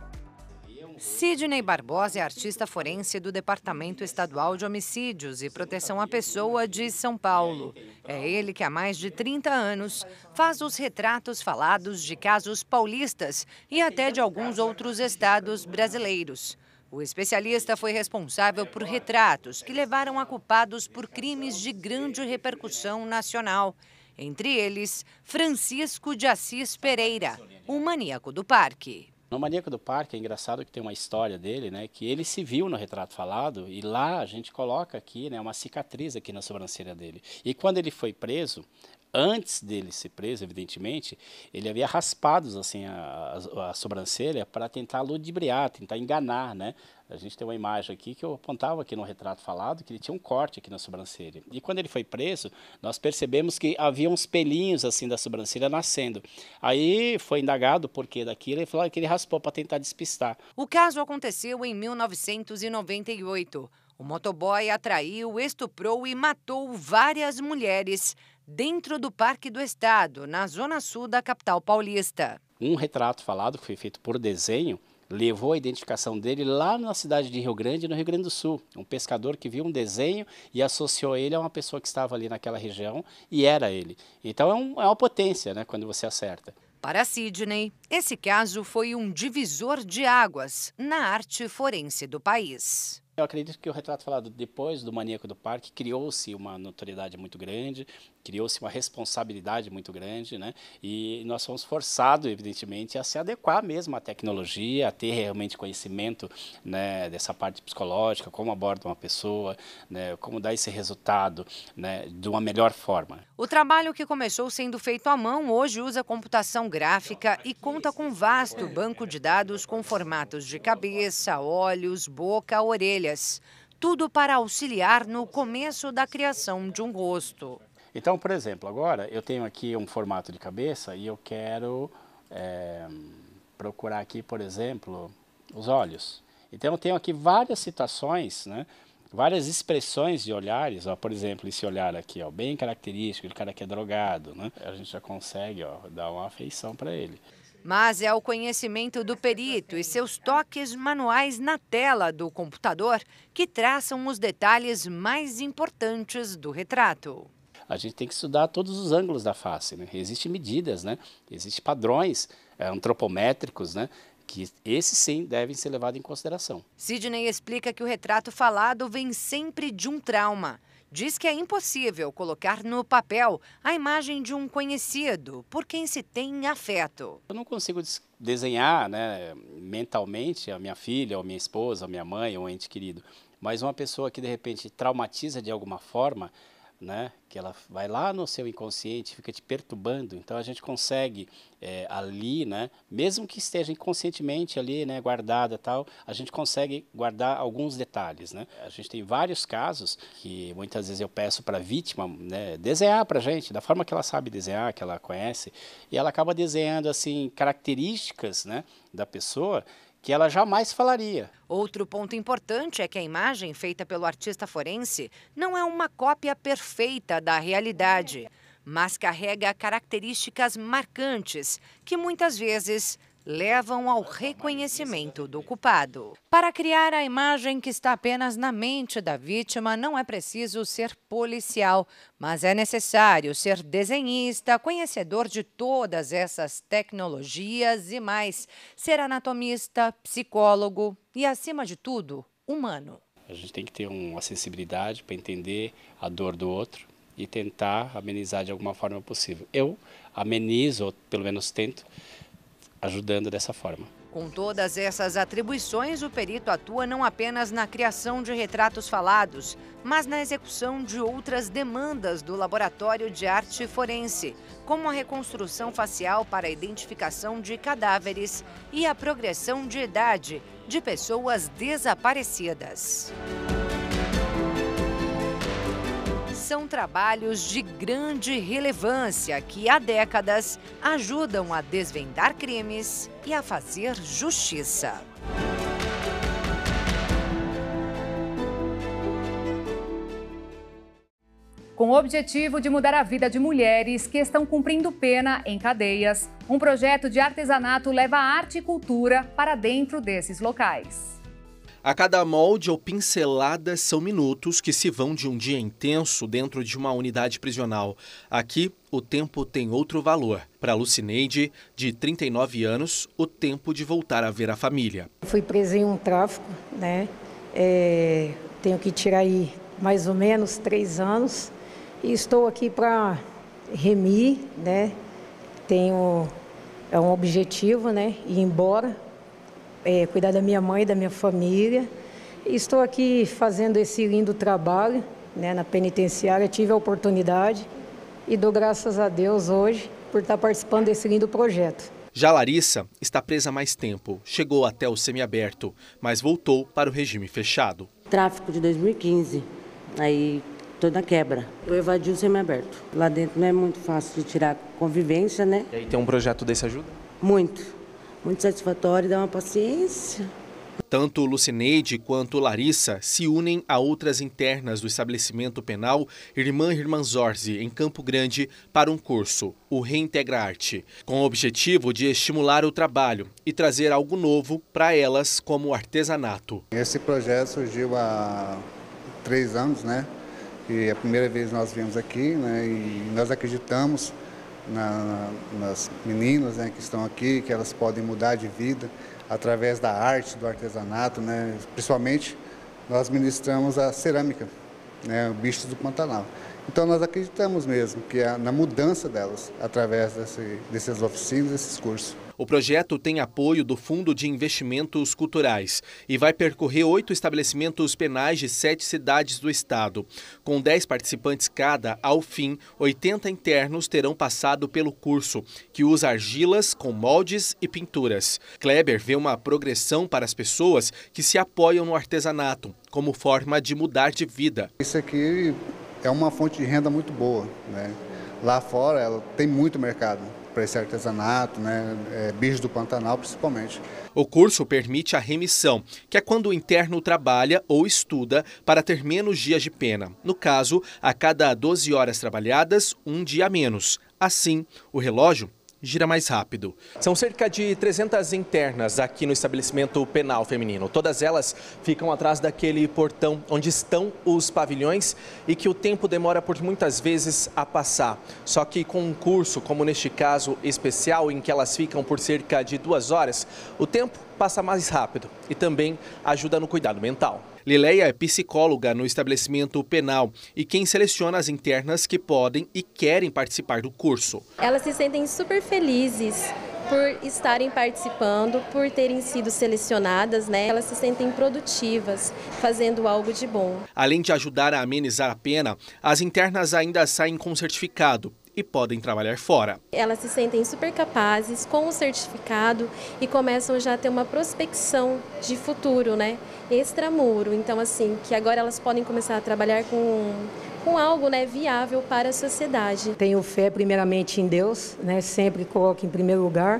Sidney Barbosa é artista forense do Departamento Estadual de Homicídios e Proteção à Pessoa de São Paulo. É ele que há mais de 30 anos faz os retratos falados de casos paulistas e até de alguns outros estados brasileiros. O especialista foi responsável por retratos que levaram a culpados por crimes de grande repercussão nacional. Entre eles, Francisco de Assis Pereira, o maníaco do parque. No Maníaco do Parque é engraçado que tem uma história dele, né, que ele se viu no retrato falado e lá a gente coloca aqui, né, uma cicatriz aqui na sobrancelha dele. E quando ele foi preso, antes dele ser preso, evidentemente, ele havia raspado assim, a sobrancelha para tentar ludibriar, tentar enganar, né? A gente tem uma imagem aqui que eu apontava aqui no retrato falado, que ele tinha um corte aqui na sobrancelha. E quando ele foi preso, nós percebemos que havia uns pelinhos assim da sobrancelha nascendo. Aí foi indagado o porquê daquilo e falou que ele raspou para tentar despistar. O caso aconteceu em 1998. O motoboy atraiu, estuprou e matou várias mulheres dentro do Parque do Estado, na zona sul da capital paulista. Um retrato falado que foi feito por desenho levou a identificação dele lá na cidade de Rio Grande, no Rio Grande do Sul. Um pescador que viu um desenho e associou ele a uma pessoa que estava ali naquela região e era ele. Então é uma potência, né, quando você acerta. Para Sidney, esse caso foi um divisor de águas na arte forense do país. Eu acredito que o retrato falado depois do Maníaco do Parque criou-se uma notoriedade muito grande, criou-se uma responsabilidade muito grande, né? E nós fomos forçados, evidentemente, a se adequar mesmo à tecnologia, a ter realmente conhecimento, né, dessa parte psicológica, como aborda uma pessoa, né, como dar esse resultado, né, de uma melhor forma. O trabalho, que começou sendo feito à mão, hoje usa computação gráfica e conta com um vasto banco de dados com formatos de cabeça, olhos, boca, orelhas. Tudo para auxiliar no começo da criação de um rosto. Então, por exemplo, agora eu tenho aqui um formato de cabeça e eu quero procurar aqui, por exemplo, os olhos. Então eu tenho aqui várias situações, né? Várias expressões de olhares, ó, por exemplo, esse olhar aqui, ó, bem característico, do cara que é drogado, né? A gente já consegue, ó, dar uma afeição para ele. Mas é o conhecimento do perito e seus toques manuais na tela do computador que traçam os detalhes mais importantes do retrato. A gente tem que estudar todos os ângulos da face, né? Existem medidas, né? Existem padrões antropométricos, né? Que esses sim devem ser levados em consideração. Sidney explica que o retrato falado vem sempre de um trauma. Diz que é impossível colocar no papel a imagem de um conhecido por quem se tem afeto. Eu não consigo desenhar, né, mentalmente a minha filha, ou a minha esposa, a minha mãe, ou um ente querido, mas uma pessoa que de repente traumatiza de alguma forma, né, que ela vai lá no seu inconsciente, fica te perturbando, então a gente consegue ali, né, mesmo que esteja inconscientemente ali, né, guardada tal, a gente consegue guardar alguns detalhes, né. A gente tem vários casos que muitas vezes eu peço para a vítima, né, desenhar para a gente, da forma que ela sabe desenhar, que ela conhece, e ela acaba desenhando assim características, né, da pessoa que ela jamais falaria. Outro ponto importante é que a imagem feita pelo artista forense não é uma cópia perfeita da realidade, mas carrega características marcantes que muitas vezes levam ao reconhecimento do culpado. Para criar a imagem que está apenas na mente da vítima, não é preciso ser policial, mas é necessário ser desenhista, conhecedor de todas essas tecnologias e mais, ser anatomista, psicólogo e, acima de tudo, humano. A gente tem que ter uma sensibilidade para entender a dor do outro e tentar amenizar de alguma forma possível. Eu amenizo, ou pelo menos tento, ajudando dessa forma. Com todas essas atribuições, o perito atua não apenas na criação de retratos falados, mas na execução de outras demandas do Laboratório de Arte Forense, como a reconstrução facial para a identificação de cadáveres e a progressão de idade de pessoas desaparecidas. São trabalhos de grande relevância que, há décadas, ajudam a desvendar crimes e a fazer justiça. Com o objetivo de mudar a vida de mulheres que estão cumprindo pena em cadeias, um projeto de artesanato leva arte e cultura para dentro desses locais. A cada molde ou pincelada são minutos que se vão de um dia intenso dentro de uma unidade prisional. Aqui, o tempo tem outro valor. Para Lucineide, de 39 anos, o tempo de voltar a ver a família. Fui presa em um tráfico, né? Tenho que tirar aí mais ou menos 3 anos. E estou aqui para remir, né? Tenho um objetivo, né? Ir embora cuidar da minha mãe, da minha família. E estou aqui fazendo esse lindo trabalho, né, na penitenciária. Tive a oportunidade e dou graças a Deus hoje por estar participando desse lindo projeto. Já Larissa está presa há mais tempo. Chegou até o semiaberto, mas voltou para o regime fechado. Tráfico de 2015, aí tô na quebra. Eu evadi o semiaberto. Lá dentro não é muito fácil de tirar convivência, né? E aí tem um projeto desse ajuda? Muito satisfatório, dá uma paciência. Tanto Lucineide quanto Larissa se unem a outras internas do estabelecimento penal Irmã Irmanzorzi, em Campo Grande, para um curso, o Reintegra Arte, com o objetivo de estimular o trabalho e trazer algo novo para elas, como o artesanato. Esse projeto surgiu há 3 anos, né? E a primeira vez nós viemos aqui, né? E nós acreditamos nas meninas, né, que estão aqui, que elas podem mudar de vida através da arte, do artesanato, né? Principalmente nós ministramos a cerâmica, né, o bicho do Pantanal. Então nós acreditamos mesmo que na mudança delas através dessas oficinas, desses cursos. O projeto tem apoio do Fundo de Investimentos Culturais e vai percorrer 8 estabelecimentos penais de 7 cidades do estado. Com 10 participantes cada, ao fim, 80 internos terão passado pelo curso, que usa argilas com moldes e pinturas. Kleber vê uma progressão para as pessoas que se apoiam no artesanato, como forma de mudar de vida. Isso aqui é uma fonte de renda muito boa, né? Lá fora ela tem muito mercado para esse artesanato, né? Bicho do Pantanal principalmente. O curso permite a remissão, que é quando o interno trabalha ou estuda para ter menos dias de pena. No caso, a cada 12 horas trabalhadas, 1 dia a menos. Assim, o relógio gira mais rápido. São cerca de 300 internas aqui no estabelecimento penal feminino. Todas elas ficam atrás daquele portão onde estão os pavilhões e que o tempo demora por muitas vezes a passar. Só que com um curso, como neste caso especial, em que elas ficam por cerca de 2 horas, o tempo passa mais rápido e também ajuda no cuidado mental. Lileia é psicóloga no estabelecimento penal e quem seleciona as internas que podem e querem participar do curso. Elas se sentem super felizes por estarem participando, por terem sido selecionadas, né? Elas se sentem produtivas, fazendo algo de bom. Além de ajudar a amenizar a pena, as internas ainda saem com certificado e podem trabalhar fora. Elas se sentem super capazes com o certificado e começam já a ter uma prospecção de futuro, né? Extramuro. Então, assim, que agora elas podem começar a trabalhar com algo, né, viável para a sociedade. Tenho fé primeiramente em Deus, né? Sempre coloco em primeiro lugar.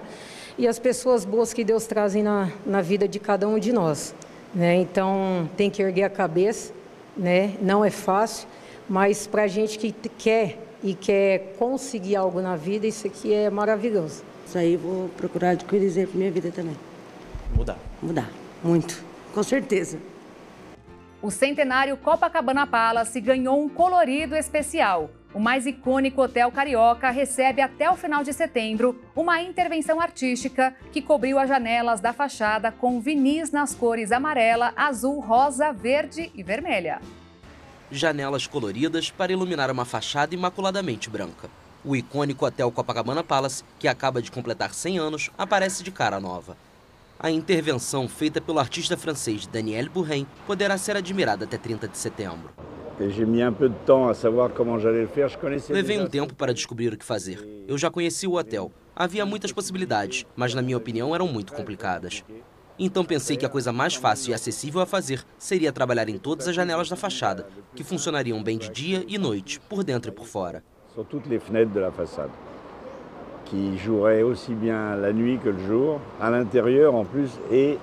E as pessoas boas que Deus trazem na vida de cada um de nós, né? Então, tem que erguer a cabeça, né? Não é fácil, mas para a gente que quer e quer conseguir algo na vida, isso aqui é maravilhoso. Isso aí vou procurar adquirir exemplo para minha vida também. Mudar, muito, com certeza. O centenário Copacabana Palace ganhou um colorido especial. O mais icônico hotel carioca recebe até o final de setembro uma intervenção artística que cobriu as janelas da fachada com vinis nas cores amarela, azul, rosa, verde e vermelha. Janelas coloridas para iluminar uma fachada imaculadamente branca. O icônico Hotel Copacabana Palace, que acaba de completar 100 anos, aparece de cara nova. A intervenção feita pelo artista francês Daniel Bourrin poderá ser admirada até 30 de setembro. Levei um tempo para descobrir o que fazer. Eu já conheci o hotel. Havia muitas possibilidades, mas na minha opinião eram muito complicadas. Então pensei que a coisa mais fácil e acessível a fazer seria trabalhar em todas as janelas da fachada, que funcionariam bem de dia e noite, por dentro e por fora. Sur toutes les fenêtres de la façade, qui joueraient aussi bien la nuit que le jour, à l'intérieur en plus et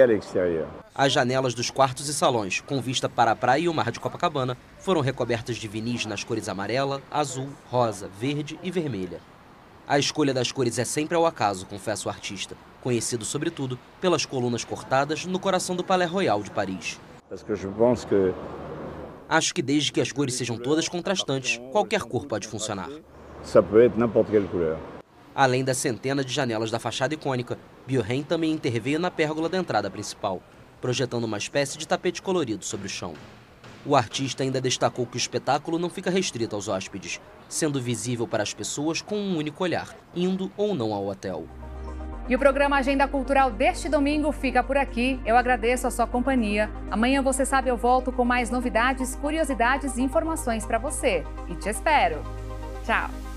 à l'extérieur. As janelas dos quartos e salões, com vista para a praia e o mar de Copacabana, foram recobertas de vinis nas cores amarela, azul, rosa, verde e vermelha. A escolha das cores é sempre ao acaso, confessa o artista, conhecido sobretudo pelas colunas cortadas no coração do Palais Royal de Paris. Acho que desde que as cores sejam todas contrastantes, qualquer cor pode funcionar. Além da centena de janelas da fachada icônica, Bourrin também interveio na pérgola da entrada principal, projetando uma espécie de tapete colorido sobre o chão. O artista ainda destacou que o espetáculo não fica restrito aos hóspedes, sendo visível para as pessoas com um único olhar, indo ou não ao hotel. E o programa Agenda Cultural deste domingo fica por aqui. Eu agradeço a sua companhia. Amanhã, você sabe, eu volto com mais novidades, curiosidades e informações para você. E te espero. Tchau!